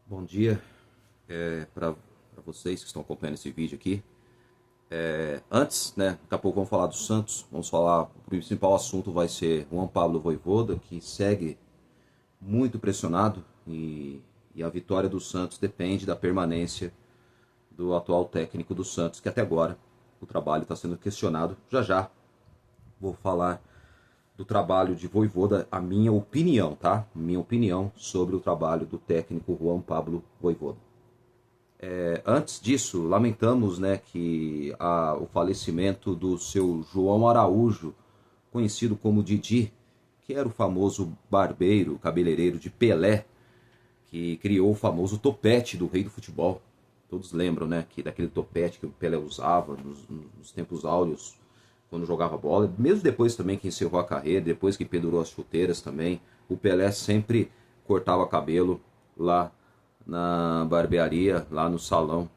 Bom dia para vocês que estão acompanhando esse vídeo aqui. Antes, né, daqui a pouco vamos falar do Santos. Vamos falar, o principal assunto vai ser Juan Pablo Vojvoda, que segue muito pressionado e a vitória do Santos depende da permanência do atual técnico do Santos, que até agora o trabalho está sendo questionado. Já já vou falar do trabalho de Vojvoda, a minha opinião, tá? Minha opinião sobre o trabalho do técnico Juan Pablo Vojvoda. Antes disso, lamentamos, né, que o falecimento do seu João Araújo, conhecido como Didi, que era o famoso barbeiro, cabeleireiro de Pelé, que criou o famoso topete do rei do futebol. Todos lembram, né, que daquele topete que o Pelé usava nos tempos áureos, quando jogava bola. Mesmo depois também que encerrou a carreira, depois que pendurou as chuteiras também, o Pelé sempre cortava cabelo lá na barbearia, lá no salão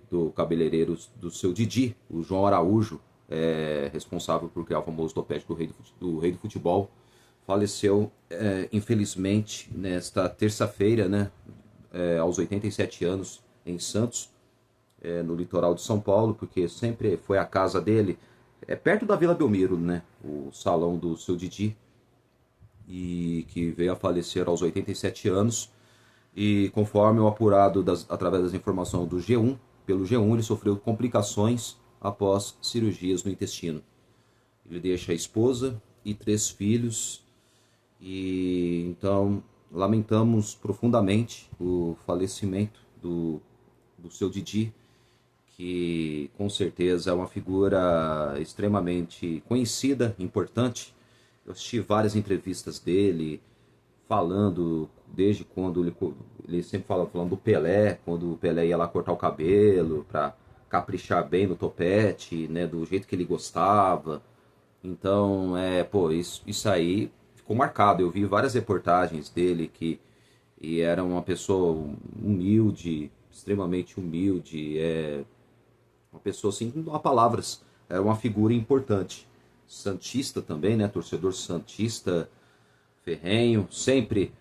do cabeleireiro do seu Didi, o João Araújo, responsável por criar o famoso topete do rei do futebol. Faleceu, infelizmente, nesta terça-feira, né, aos 87 anos, em Santos, no litoral de São Paulo, porque sempre foi a casa dele, perto da Vila Belmiro, né, o salão do seu Didi, e que veio a falecer aos 87 anos. E conforme o apurado através das informações do G1, pelo G1 ele sofreu complicações após cirurgias no intestino. Ele deixa a esposa e 3 filhos, e então lamentamos profundamente o falecimento do seu Didi, que com certeza é uma figura extremamente conhecida, importante. Eu assisti várias entrevistas dele, falando desde quando ele sempre falando do Pelé, quando o Pelé ia lá cortar o cabelo para caprichar bem no topete, né, do jeito que ele gostava. Então, isso aí ficou marcado. Eu vi várias reportagens dele e era uma pessoa humilde, extremamente humilde, uma pessoa assim, não há palavras, era uma figura importante. Santista também, né, torcedor santista ferrenho, sempre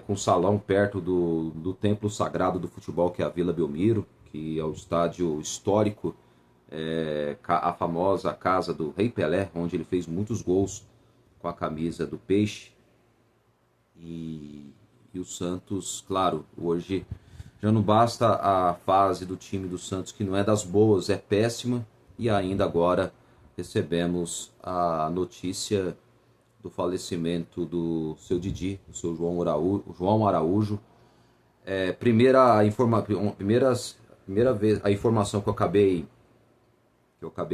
com salão perto do templo sagrado do futebol, que é a Vila Belmiro, que é o estádio histórico, a famosa casa do Rei Pelé, onde ele fez muitos gols com a camisa do Peixe. E o Santos, claro, hoje já não basta a fase do time do Santos, que não é das boas, é péssima, e ainda agora recebemos a notícia do falecimento do seu Didi, do seu João Araújo. Primeira vez, a informação que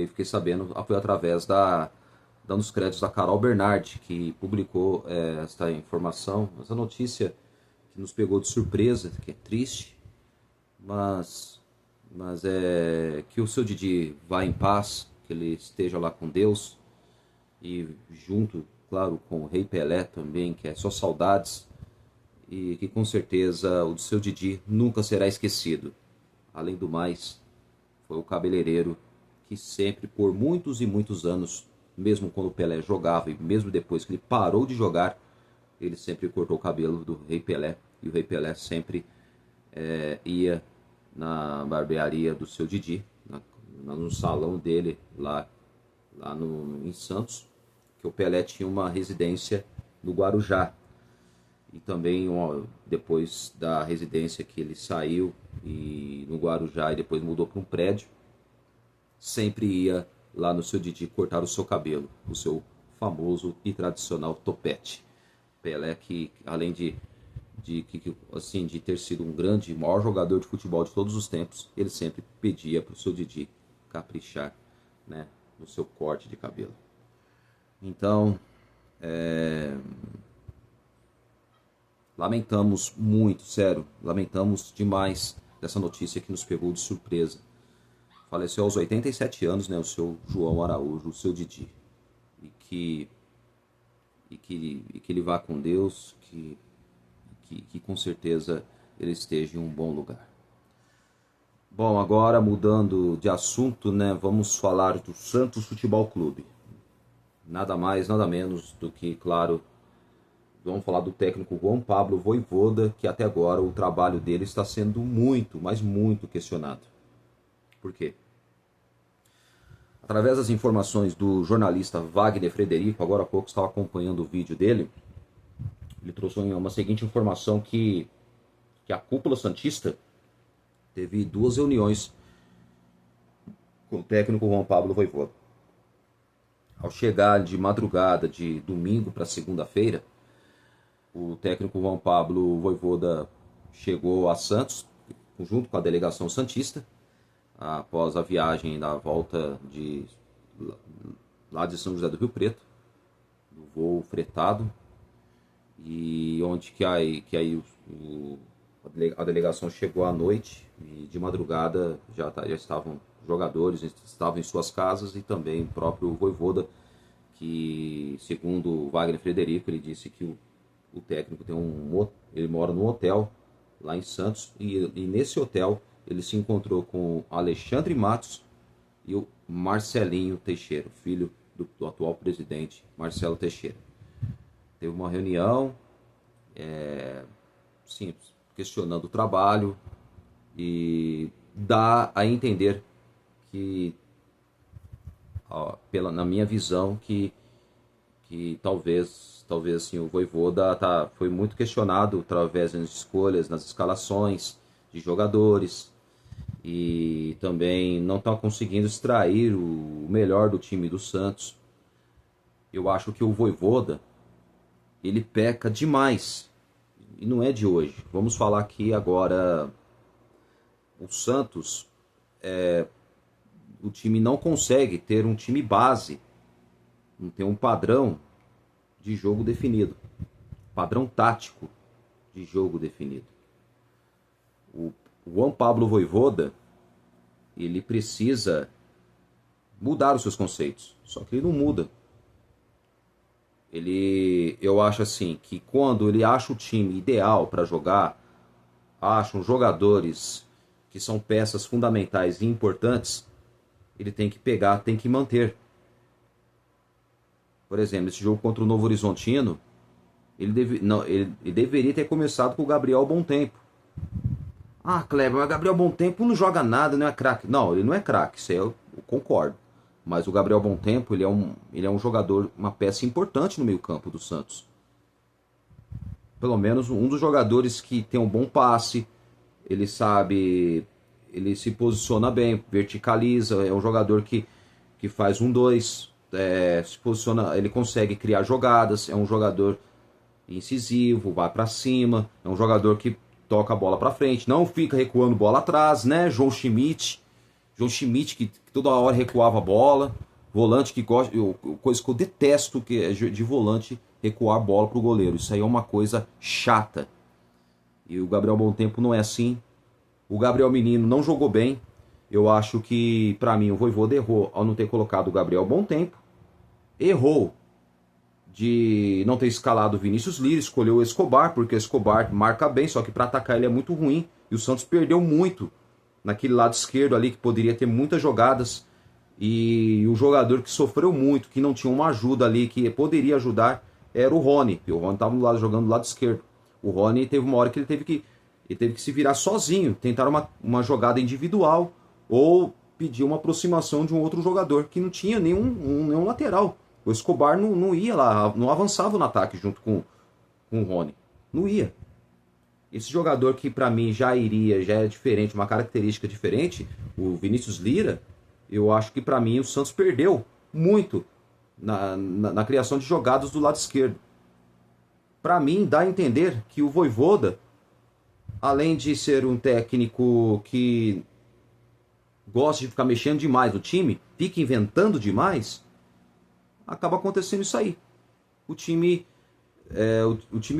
fiquei sabendo foi através dando os créditos da Carol Bernardi, que publicou esta informação, essa notícia que nos pegou de surpresa, que é triste, mas é que o seu Didi vá em paz, que ele esteja lá com Deus, e junto, claro, com o Rei Pelé também, que é só saudades, e que com certeza o seu Didi nunca será esquecido. Além do mais, foi o cabeleireiro que sempre, por muitos e muitos anos, mesmo quando o Pelé jogava e mesmo depois que ele parou de jogar, ele sempre cortou o cabelo do Rei Pelé, e o Rei Pelé sempre ia na barbearia do seu Didi, no salão dele lá em Santos, que o Pelé tinha uma residência no Guarujá. E também depois da residência que ele saiu e no Guarujá e depois mudou para um prédio, sempre ia lá no seu Didi cortar o seu cabelo, o seu famoso e tradicional topete. Pelé, que além de ter sido um grande, maior jogador de futebol de todos os tempos, ele sempre pedia para o seu Didi caprichar, né, no seu corte de cabelo. Então, lamentamos muito, sério, lamentamos demais dessa notícia que nos pegou de surpresa. Faleceu aos 87 anos, né, o seu João Araújo, o seu Didi. E que ele vá com Deus, que com certeza ele esteja em um bom lugar. Bom, agora mudando de assunto, né, vamos falar do Santos Futebol Clube. Nada mais, nada menos do que, claro, Vamos falar do técnico Juan Pablo Vojvoda, que até agora o trabalho dele está sendo muito, mas muito questionado. Por quê? Através das informações do jornalista Wagner Frederico, agora há pouco estava acompanhando o vídeo dele, ele trouxe uma seguinte informação que a cúpula santista teve 2 reuniões com o técnico Juan Pablo Vojvoda. Ao chegar de madrugada de domingo para segunda-feira, o técnico Juan Pablo Vojvoda chegou a Santos, junto com a delegação santista, após a viagem da volta lá de São José do Rio Preto, do voo fretado, e onde que aí a delegação chegou à noite e de madrugada já estavam jogadores, estavam em suas casas, e também o próprio Vojvoda, que segundo o Wagner Frederico, ele disse que o técnico ele mora num hotel lá em Santos, e nesse hotel ele se encontrou com Alexandre Matos e o Marcelinho Teixeira, filho do atual presidente Marcelo Teixeira. Teve uma reunião, sim, questionando o trabalho, e dá a entender que, na minha visão, que talvez assim, o Vojvoda foi muito questionado através das escolhas, nas escalações de jogadores, e também não está conseguindo extrair o melhor do time do Santos. Eu acho que o Vojvoda, ele peca demais, e não é de hoje. Vamos falar aqui agora, o Santos, o time não consegue ter um time base, não tem um padrão de jogo definido, padrão tático de jogo definido. O Juan Pablo Vojvoda, ele precisa mudar os seus conceitos, só que ele não muda. Eu acho assim, que quando ele acha o time ideal para jogar, acham jogadores que são peças fundamentais e importantes, ele tem que pegar, tem que manter. Por exemplo, esse jogo contra o Novo Horizontino, ele deveria ter começado com o Gabriel Bom Tempo. Ah, Kleber, mas o Gabriel Bom Tempo não joga nada, não é craque. Não, ele não é craque, isso aí eu concordo. Mas o Gabriel Bom Tempo, ele é um jogador, uma peça importante no meio-campo do Santos. Pelo menos um dos jogadores que tem um bom passe, ele sabe, ele se posiciona bem, verticaliza, é um jogador que faz 1-2, se posiciona, ele consegue criar jogadas, é um jogador incisivo, vai para cima, é um jogador que toca a bola para frente, não fica recuando bola atrás, né? João Schmidt que toda hora recuava a bola, volante que gosta, coisa que eu detesto, que é de volante recuar a bola pro goleiro. Isso aí é uma coisa chata. E o Gabriel Bom Tempo não é assim. O Gabriel Menino não jogou bem. Eu acho que, para mim, o Vojvoda errou ao não ter colocado o Gabriel Bom Tempo. Errou de não ter escalado o Vinícius Lira, escolheu o Escobar, porque o Escobar marca bem, só que para atacar ele é muito ruim. E o Santos perdeu muito naquele lado esquerdo ali, que poderia ter muitas jogadas. E o jogador que sofreu muito, que não tinha uma ajuda ali, que poderia ajudar, era o Rony. E o Rony estava jogando do lado esquerdo. O Rony teve uma hora que ele teve que se virar sozinho, tentar uma jogada individual, ou pedir uma aproximação de um outro jogador, que não tinha nenhum lateral. O Escobar não ia lá, não avançava no ataque junto com o Rony. Não ia. Esse jogador que para mim já é diferente, uma característica diferente, o Vinícius Lira, eu acho que para mim o Santos perdeu muito na criação de jogadas do lado esquerdo. Para mim dá a entender que o Vojvoda, além de ser um técnico que gosta de ficar mexendo demais no time, fica inventando demais, acaba acontecendo isso aí. O time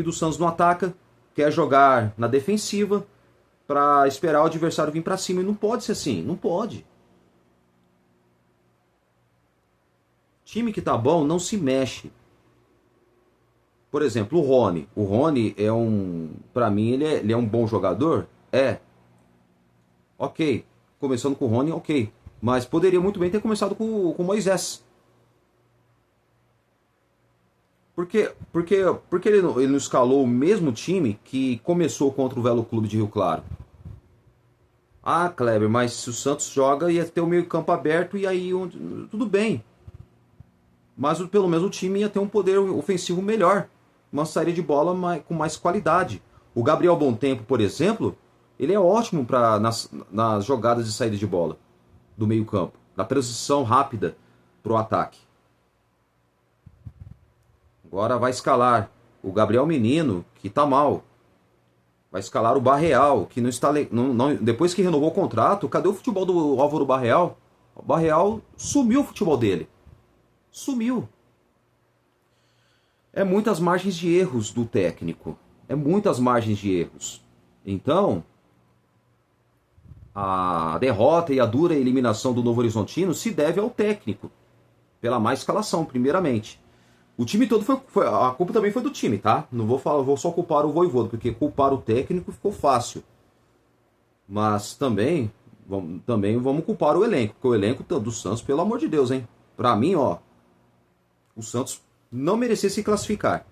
do Santos não ataca, quer jogar na defensiva para esperar o adversário vir para cima. E não pode ser assim, não pode. Time que tá bom não se mexe. Por exemplo, o Rony. O Rony é para mim, ele é um bom jogador? É. Ok. Começando com o Rony, ok. Mas poderia muito bem ter começado com o Moisés. Porque ele não escalou o mesmo time que começou contra o Velo Clube de Rio Claro? Ah, Kleber, mas se o Santos joga ia ter o meio campo aberto e aí tudo bem. Mas pelo menos o time ia ter um poder ofensivo melhor. Uma saída de bola com mais qualidade. O Gabriel Bontempo, por exemplo, ele é ótimo nas jogadas de saída de bola do meio campo. Na transição rápida para o ataque. Agora vai escalar o Gabriel Menino, que está mal. Vai escalar o Barreal, que não está. Depois que renovou o contrato, cadê o futebol do Álvaro Barreal? O Barreal sumiu o futebol dele. Sumiu. É muitas margens de erros do técnico. É muitas margens de erros. Então, a derrota e a dura eliminação do Novo Horizontino se deve ao técnico. Pela má escalação, primeiramente. O time todo a culpa também foi do time, tá? Não vou falar, vou só culpar o Vojvoda, porque culpar o técnico ficou fácil. Mas também vamos culpar o elenco, porque o elenco do Santos, pelo amor de Deus, hein? Pra mim, ó, o Santos não merecia se classificar.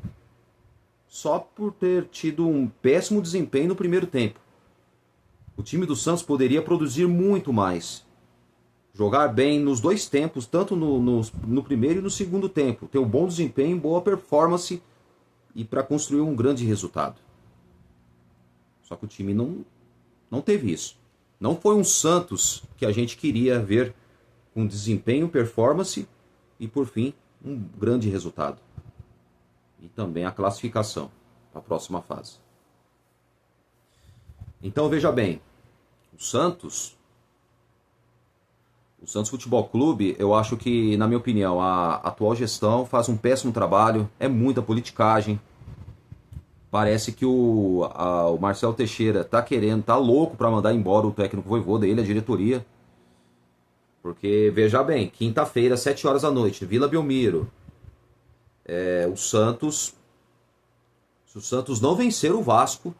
Só por ter tido um péssimo desempenho no primeiro tempo. O time do Santos poderia produzir muito mais. Jogar bem nos dois tempos, tanto no primeiro e no segundo tempo. Ter um bom desempenho, boa performance e para construir um grande resultado. Só que o time não teve isso. Não foi um Santos que a gente queria ver com desempenho, performance e, por fim, um grande resultado. E também a classificação para a próxima fase. Então veja bem, o Santos Futebol Clube, eu acho que, na minha opinião, a atual gestão faz um péssimo trabalho, é muita politicagem. Parece que o Marcelo Teixeira tá louco para mandar embora o técnico Vojvoda, ele, a diretoria. Porque, veja bem, quinta-feira, 7 horas da noite, Vila Belmiro. Se o Santos não vencer o Vasco,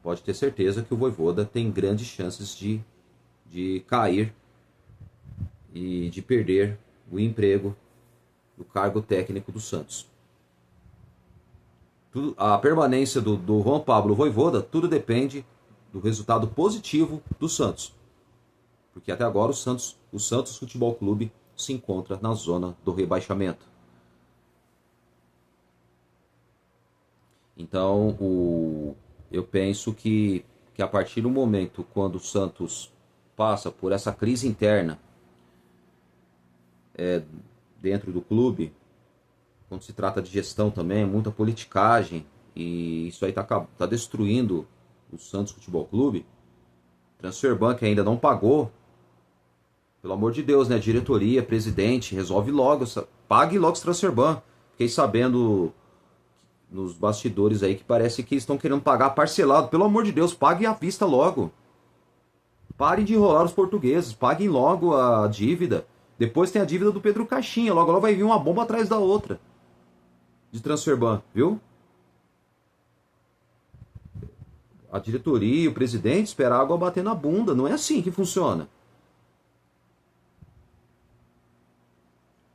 pode ter certeza que o Vojvoda tem grandes chances de cair e de perder o emprego do cargo técnico do Santos. A permanência do Juan Pablo Vojvoda, tudo depende do resultado positivo do Santos. Porque até agora o Santos Futebol Clube se encontra na zona do rebaixamento. Então, eu penso que a partir do momento quando o Santos passa por essa crise interna dentro do clube, quando se trata de gestão também, muita politicagem, e isso aí tá destruindo o Santos Futebol Clube. Transferban que ainda não pagou, pelo amor de Deus, né? Diretoria, presidente, resolve logo, pague logo esse Transferban. Fiquei sabendo nos bastidores aí que parece que estão querendo pagar parcelado. Pelo amor de Deus, pague à vista logo. Parem de enrolar os portugueses, paguem logo a dívida. Depois tem a dívida do Pedro Caixinha, logo vai vir uma bomba atrás da outra. De Transferban, viu? A diretoria e o presidente esperam a água bater na bunda. Não é assim que funciona.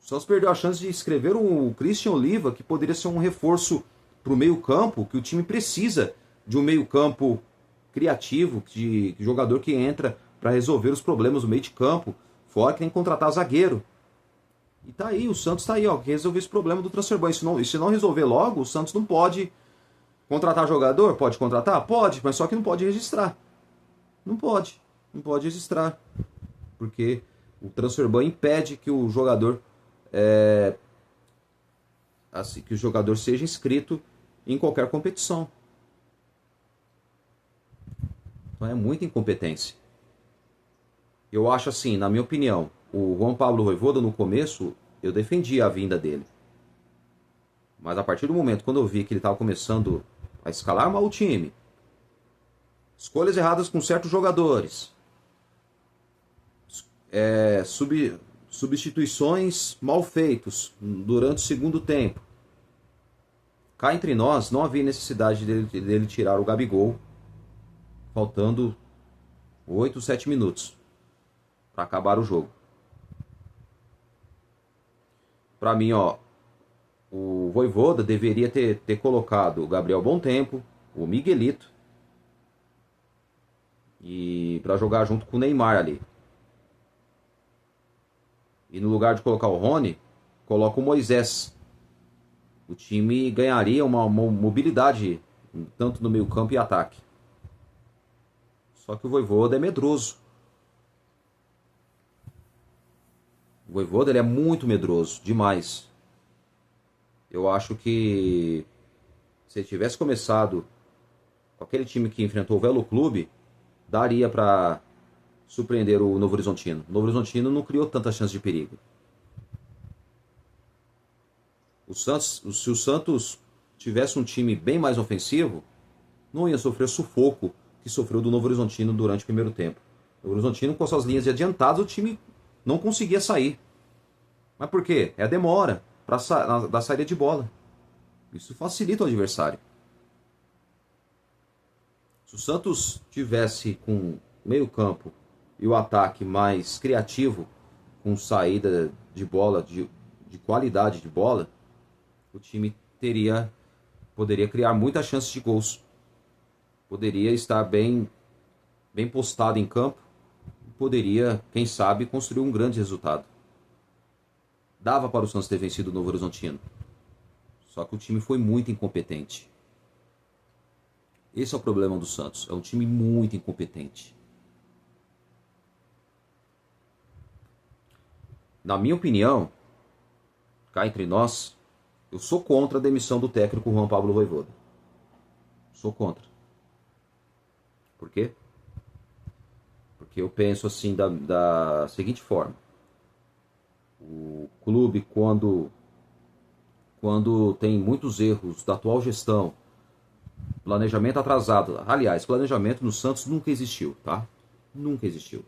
O Santos perdeu a chance de escrever o Christian Oliva, que poderia ser um reforço para o meio-campo, que o time precisa de um meio-campo criativo, de jogador que entra para resolver os problemas do meio de campo. Fora que tem que contratar zagueiro. E tá aí, o Santos tá aí, ó, que resolver esse problema do Transferban. E se não resolver logo, o Santos não pode contratar jogador? Pode contratar? Pode, mas só que não pode registrar. Não pode registrar. Porque o Transferban impede que o jogador seja inscrito em qualquer competição. Então é muita incompetência. Eu acho assim, na minha opinião, o Juan Pablo Vojvoda no começo, eu defendia a vinda dele. Mas a partir do momento quando eu vi que ele estava começando a escalar mal o time, escolhas erradas com certos jogadores, substituições mal feitas durante o segundo tempo, cá entre nós, não havia necessidade dele tirar o Gabigol, faltando 8, 7 minutos para acabar o jogo. Para mim, ó, O Vojvoda deveria ter colocado o Gabriel Bom-Tempo, o Miguelito, e para jogar junto com o Neymar ali. E no lugar de colocar o Rony, coloca o Moisés. O time ganharia uma mobilidade tanto no meio campo e ataque. Só que o Vojvoda é medroso. O Vojvoda ele é muito medroso, demais. Eu acho que se ele tivesse começado com aquele time que enfrentou o Velo Clube, daria para surpreender o Novo Horizontino. O Novo Horizontino não criou tanta chance de perigo. Se o Santos tivesse um time bem mais ofensivo, não ia sofrer o sufoco que sofreu do Novo Horizontino durante o primeiro tempo. O Novo Horizontino, com suas linhas adiantadas, o time não conseguia sair. Mas por quê? É a demora da saída de bola. Isso facilita o adversário. Se o Santos tivesse com meio campo e o ataque mais criativo, com saída de bola, de qualidade de bola, o time poderia criar muitas chances de gols. Poderia estar bem postado em campo. Poderia, quem sabe, construir um grande resultado. Dava para o Santos ter vencido o Novo Horizontino. Só que o time foi muito incompetente. Esse é o problema do Santos. É um time muito incompetente. Na minha opinião, cá entre nós, eu sou contra a demissão do técnico Juan Pablo Vojvoda. Sou contra. Por quê? Porque eu penso assim da seguinte forma. O clube, quando tem muitos erros da atual gestão, planejamento atrasado. Aliás, planejamento no Santos nunca existiu, tá? Nunca existiu.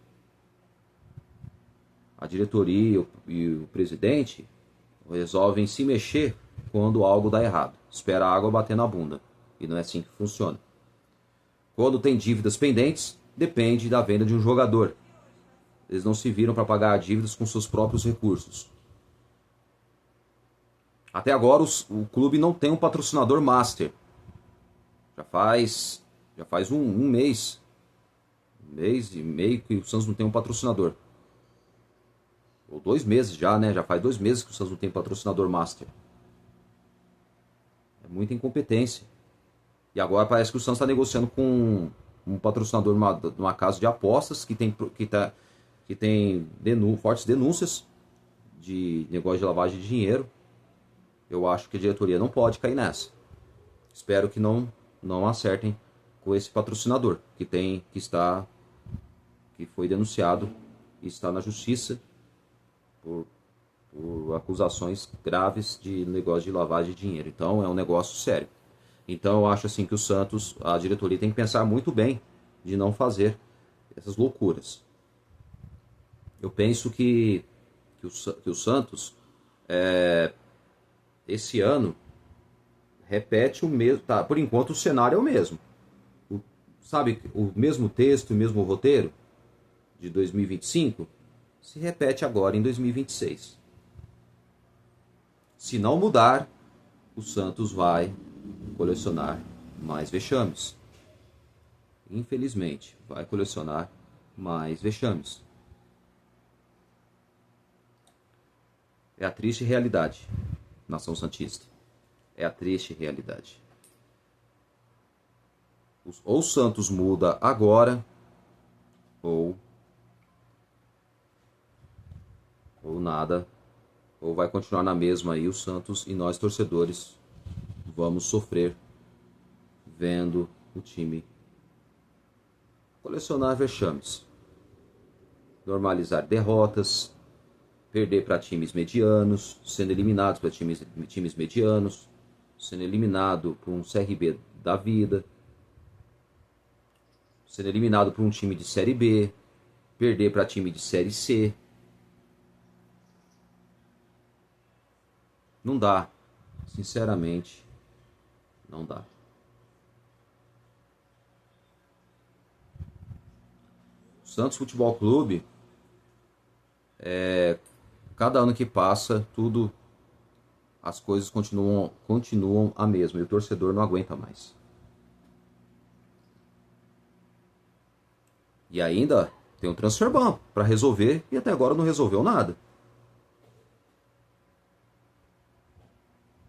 A diretoria e o presidente resolvem se mexer quando algo dá errado. Espera a água bater na bunda. E não é assim que funciona. Quando tem dívidas pendentes, depende da venda de um jogador. Eles não se viram para pagar dívidas com seus próprios recursos. Até agora o clube não tem um patrocinador master. Já faz um mês e meio que o Santos não tem um patrocinador. Ou 2 meses já, né? Já faz 2 meses que o Santos não tem patrocinador master. É muita incompetência. E agora parece que o Santos está negociando com um patrocinador de uma casa de apostas que tem fortes denúncias de negócio de lavagem de dinheiro. Eu acho que a diretoria não pode cair nessa. Espero que não acertem com esse patrocinador que foi denunciado e está na justiça por acusações graves de negócio de lavagem de dinheiro. Então é um negócio sério. Então eu acho assim que o Santos, a diretoria tem que pensar muito bem de não fazer essas loucuras. Eu penso que o Santos esse ano repete o mesmo. Tá, por enquanto o cenário é o mesmo. Sabe, o mesmo texto, o mesmo roteiro de 2025 se repete agora em 2026. Se não mudar, o Santos vai colecionar mais vexames. Infelizmente, vai colecionar mais vexames. É a triste realidade, nação santista. É a triste realidade. Ou o Santos muda agora, ou nada, ou vai continuar na mesma aí o Santos, e nós torcedores vamos sofrer vendo o time colecionar vexames, normalizar derrotas, perder para times medianos, sendo eliminados para times medianos, sendo eliminado por um CRB da vida, sendo eliminado por um time de Série B, perder para time de Série C. Não dá. Sinceramente, não dá. O Santos Futebol Clube, cada ano que passa, tudo as coisas continuam a mesma e o torcedor não aguenta mais. E ainda tem um transfer ban para resolver e até agora não resolveu nada.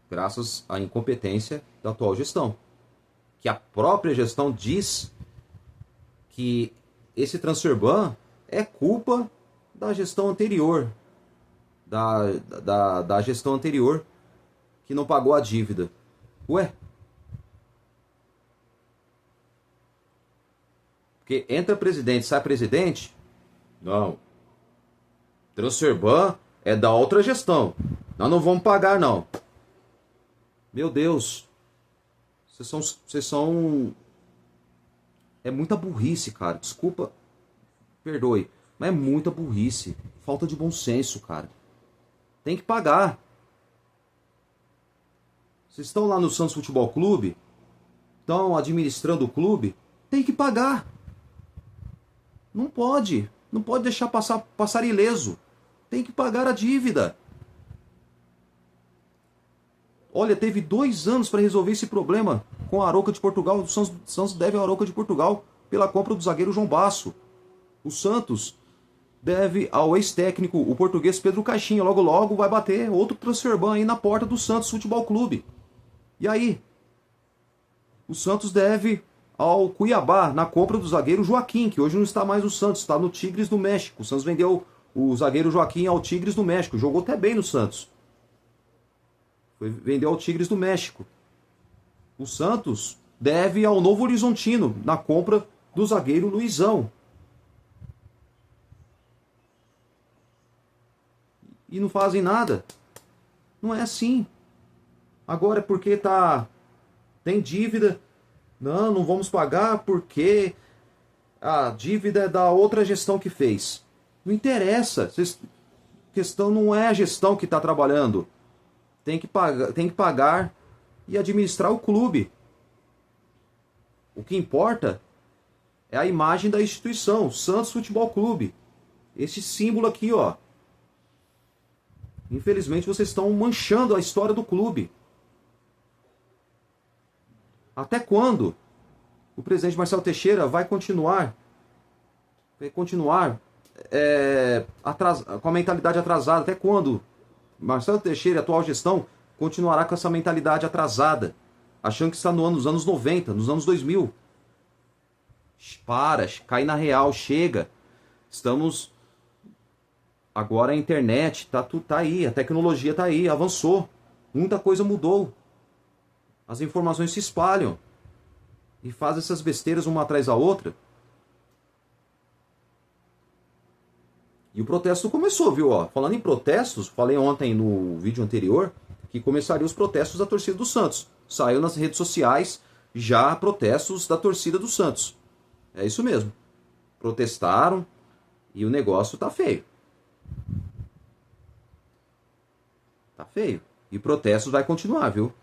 Graças à incompetência da atual gestão. Que a própria gestão diz que esse ban é culpa da gestão anterior. Da gestão anterior que não pagou a dívida. Ué? Porque entra presidente, sai presidente? Não. Ban é da outra gestão. Nós não vamos pagar, não. Meu Deus. Vocês são... É muita burrice, cara. Desculpa. Perdoe. Mas é muita burrice. Falta de bom senso, cara. Tem que pagar. Vocês estão lá no Santos Futebol Clube? Estão administrando o clube? Tem que pagar. Não pode. Não pode deixar passar ileso. Tem que pagar a dívida. Olha, teve 2 anos para resolver esse problema com a Arouca de Portugal. O Santos deve a Arouca de Portugal pela compra do zagueiro João Basso. O Santos deve ao ex-técnico, o português Pedro Caixinha. Logo, logo vai bater outro transfer ban aí na porta do Santos Futebol Clube. E aí? O Santos deve ao Cuiabá na compra do zagueiro Joaquim, que hoje não está mais no Santos, está no Tigres do México. O Santos vendeu o zagueiro Joaquim ao Tigres do México. Jogou até bem no Santos. Vendeu ao Tigres do México. O Santos deve ao Novo Horizontino na compra do zagueiro Luizão. E não fazem nada. Não é assim. Agora é porque tem dívida. Não vamos pagar porque a dívida é da outra gestão que fez. Não interessa. A questão não é a gestão que está trabalhando. Tem que pagar e administrar o clube. O que importa é a imagem da instituição, Santos Futebol Clube. Esse símbolo aqui, ó. Infelizmente vocês estão manchando a história do clube. Até quando o presidente Marcelo Teixeira vai continuar com a mentalidade atrasada? Até quando Marcelo Teixeira, a atual gestão, continuará com essa mentalidade atrasada, achando que está nos anos 90, nos anos 2000? Para, cai na real, chega. Estamos... Agora a internet tá aí, a tecnologia tá aí, avançou. Muita coisa mudou. As informações se espalham. E fazem essas besteiras uma atrás da outra. E o protesto começou, viu? Ó, falando em protestos, falei ontem no vídeo anterior que começariam os protestos da torcida do Santos. Saiu nas redes sociais já protestos da torcida do Santos. É isso mesmo. Protestaram e o negócio tá feio. Tá feio. E protestos vai continuar, viu?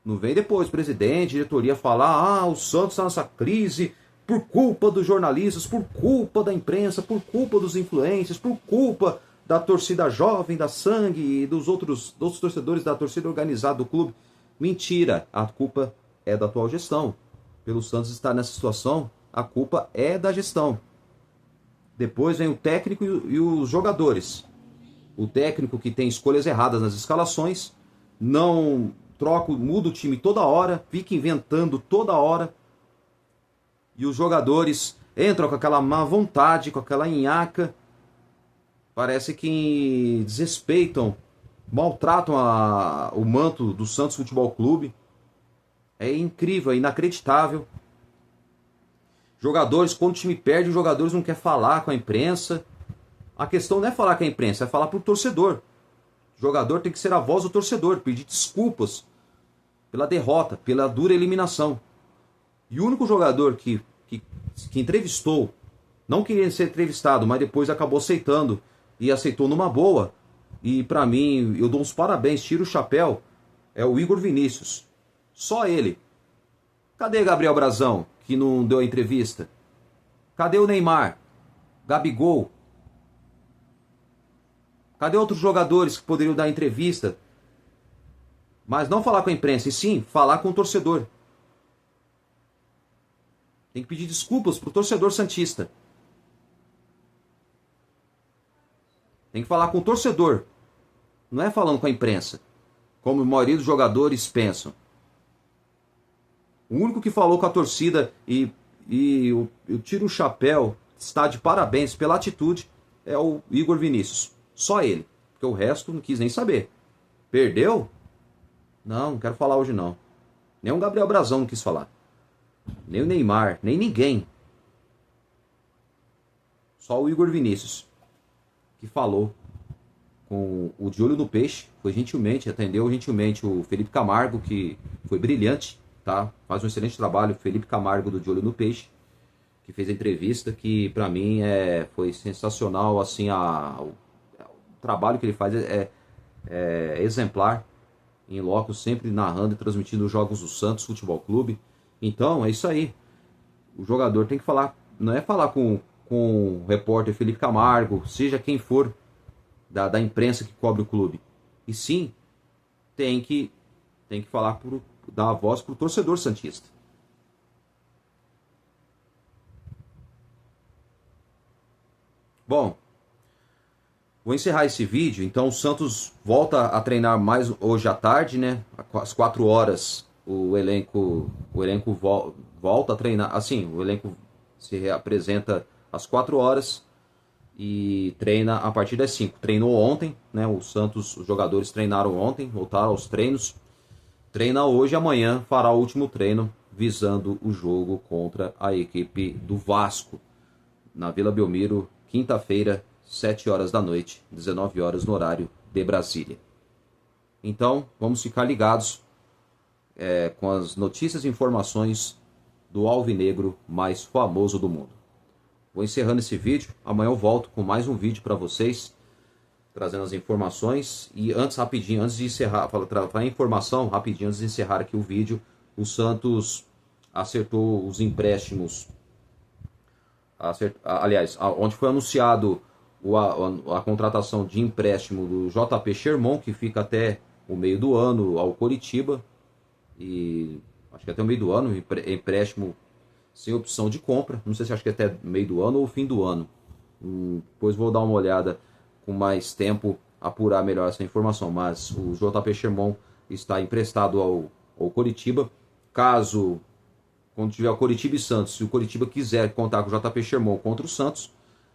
Não vem depois presidente, diretoria falar: o Santos está nessa crise por culpa dos jornalistas, por culpa da imprensa, por culpa dos influencers, por culpa da torcida jovem, da Sangue e dos outros torcedores da torcida organizada do clube. Mentira, a culpa é da atual gestão. Pelo Santos estar nessa situação, a culpa é da gestão. Depois vem o técnico e os jogadores. O técnico que tem escolhas erradas nas escalações, não muda o time toda hora, fica inventando toda hora. E os jogadores entram com aquela má vontade, com aquela nhaca. Parece que desrespeitam, maltratam o manto do Santos Futebol Clube. É incrível, é inacreditável. Jogadores, quando o time perde, os jogadores não querem falar com a imprensa. A questão não é falar com a imprensa, é falar para o torcedor. O jogador tem que ser a voz do torcedor, pedir desculpas pela derrota, pela dura eliminação. E o único jogador que entrevistou, não queria ser entrevistado, mas depois acabou aceitando, e aceitou numa boa, e para mim, eu dou uns parabéns, tiro o chapéu, é o Igor Vinícius. Só ele. Cadê Gabriel Brazão, que não deu a entrevista? Cadê o Neymar? Gabigol? Cadê outros jogadores que poderiam dar entrevista? Mas não falar com a imprensa, e sim falar com o torcedor. Tem que pedir desculpas pro torcedor santista. Tem que falar com o torcedor. Não é falando com a imprensa, como a maioria dos jogadores pensam. O único que falou com a torcida e eu tiro o chapéu, está de parabéns pela atitude, é o Igor Vinícius. Só ele. Porque o resto não quis nem saber. Perdeu? Não quero falar hoje não. Nem o Gabriel Brazão não quis falar. Nem o Neymar, nem ninguém. Só o Igor Vinícius, que falou com o De Olho no Peixe, foi gentilmente, atendeu gentilmente o Felipe Camargo, que foi brilhante, tá? Faz um excelente trabalho, o Felipe Camargo do De Olho no Peixe, que fez a entrevista, que pra mim foi sensacional, assim, o trabalho que ele faz é exemplar, em loco, sempre narrando e transmitindo os jogos do Santos Futebol Clube. Então, é isso aí. O jogador tem que falar, não é falar com o repórter Felipe Camargo, seja quem for da imprensa que cobre o clube. E sim, tem que falar, dar a voz pro torcedor santista. Bom, vou encerrar esse vídeo. Então o Santos volta a treinar mais hoje à tarde, né? Às 4 horas o elenco volta a treinar. Assim, o elenco se reapresenta às 4 horas e treina a partir das 5. Treinou ontem, né? O Santos, os jogadores treinaram ontem, voltaram aos treinos. Treina hoje e amanhã fará o último treino visando o jogo contra a equipe do Vasco na Vila Belmiro, quinta-feira, 7 horas da noite, 19 horas no horário de Brasília. Então, vamos ficar ligados com as notícias e informações do alvinegro mais famoso do mundo. Vou encerrando esse vídeo. Amanhã eu volto com mais um vídeo para vocês, trazendo as informações. E antes de encerrar, para informação, rapidinho, antes de encerrar aqui o vídeo, o Santos acertou os empréstimos. Aliás, onde foi anunciado a contratação de empréstimo do JP Sherman, que fica até o meio do ano ao Coritiba. E acho que até o meio do ano, empréstimo sem opção de compra. Não sei se acho que até meio do ano ou fim do ano. Depois vou dar uma olhada com mais tempo, apurar melhor essa informação. Mas o JP Sherman está emprestado ao Coritiba. Caso, quando tiver o Coritiba e Santos, se o Coritiba quiser contar com o JP Sherman contra o Santos,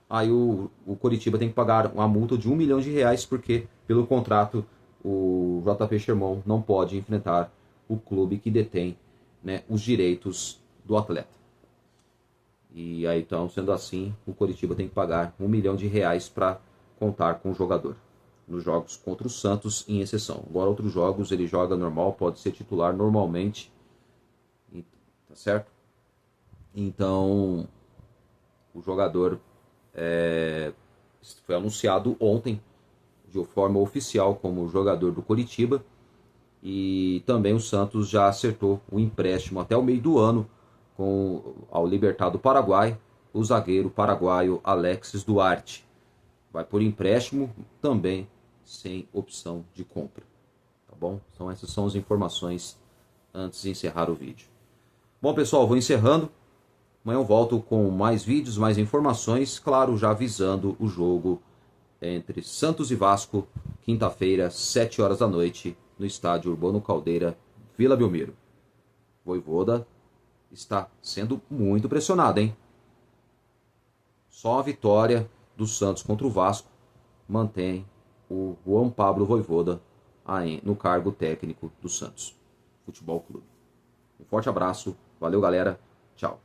aí o Coritiba tem que pagar uma multa de R$1 milhão, porque pelo contrato o JP Sherman não pode enfrentar o clube que detém, né, os direitos do atleta. E aí, então, sendo assim, o Coritiba tem que pagar R$1 milhão para contar com o jogador nos jogos contra o Santos, em exceção. Agora, outros jogos ele joga normal, pode ser titular normalmente, tá certo? Então, o jogador foi anunciado ontem de forma oficial como jogador do Coritiba. E também o Santos já acertou o empréstimo até o meio do ano ao Libertad do Paraguai, o zagueiro paraguaio Alexis Duarte. Vai por empréstimo também sem opção de compra. Tá bom? Então essas são as informações antes de encerrar o vídeo. Bom, pessoal, vou encerrando. Amanhã eu volto com mais vídeos, mais informações, claro, já avisando o jogo entre Santos e Vasco, quinta-feira, 7 horas da noite, no estádio Urbano Caldeira, Vila Belmiro. Vojvoda está sendo muito pressionado, hein? Só a vitória do Santos contra o Vasco mantém o Juan Pablo Vojvoda no cargo técnico do Santos Futebol Clube. Um forte abraço, valeu galera, tchau.